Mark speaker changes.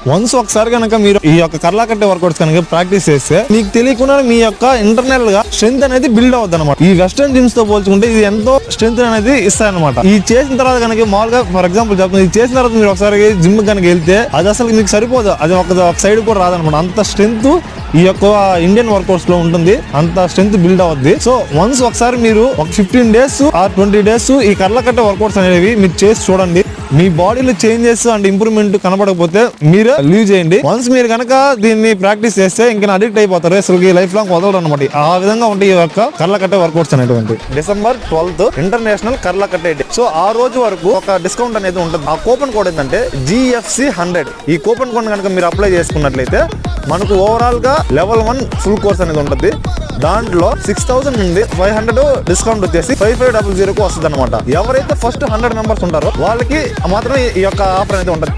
Speaker 1: Once ఒకసారి కనుక మీరు ఈ యొక్క కర్లాకట్టే వర్కౌట్స్ కనుక ప్రాక్టీస్ చేస్తే మీకు తెలియకుండా మీ యొక్క ఇంటర్నల్ గా స్ట్రెంత్ అనేది బిల్డ్ అవుతుంది అనమాట. ఈ వెస్టర్న్ జిమ్స్ తో పోల్చుకుంటే ఇది ఎంతో స్ట్రెంత్ అనేది ఇస్తాయి అనమాట. ఈ చేసిన తర్వాత కనుక మామూలుగా ఫర్ ఎగ్జాంపుల్ చెప్తుంది, ఇది చేసిన తర్వాత మీరు ఒకసారి జిమ్ కనుక వెళ్తే అది అసలు మీకు సరిపోదు, అది ఒక సైడ్ కూడా రాదనమాట. అంత స్ట్రెంత్ ఈ యొక్క ఇండియన్ వర్కౌట్స్ లో ఉంటుంది, అంత స్ట్రెంత్ బిల్డ్ అవుద్ది. సో వన్స్ ఒకసారి మీరు ఒక 15 days ఆర్ 20 days ఈ కర్లకట్టే వర్కౌట్స్ అనేవి మీరు చేసి చూడండి. మీ బాడీలో చేంజెస్ అండ్ ఇంప్రూవ్మెంట్ కనబడకపోతే మీరు లీవ్ చేయండి. వన్స్ మీరు కనుక దీన్ని ప్రాక్టీస్ చేస్తే ఇంకా అడిక్ట్ అయిపోతారు, అసలు లైఫ్ లాంగ్ వదలరు అనమాట. ఆ విధంగా ఉంటాయి ఈ యొక్క కర్లకట్టే వర్కౌట్స్ అనేటువంటి. December 12th ఇంటర్నేషనల్ కర్లకట్టే డే. సో ఆ రోజు వరకు ఒక డిస్కౌంట్ అనేది ఉంటుంది. ఆ కూపన్ కోడ్ ఏంటంటే GFC 100. ఈ కూపన్ కోడ్ కనుక మీరు అప్లై చేసుకున్నట్లయితే మనకు ఓవరాల్ గా లెవెల్ 1 ఫుల్ కోర్స్ అనేది ఉంటుంది. దాంట్లో 6000 నుండి 500 డిస్కౌంట్ వచ్చేసి 5500 వస్తుంది అనమాట. ఎవరైతే ఫస్ట్ 100 మెంబర్స్ ఉంటారో వాళ్ళకి మాత్రమే ఈ యొక్క ఆఫర్ అనేది ఉంటుంది.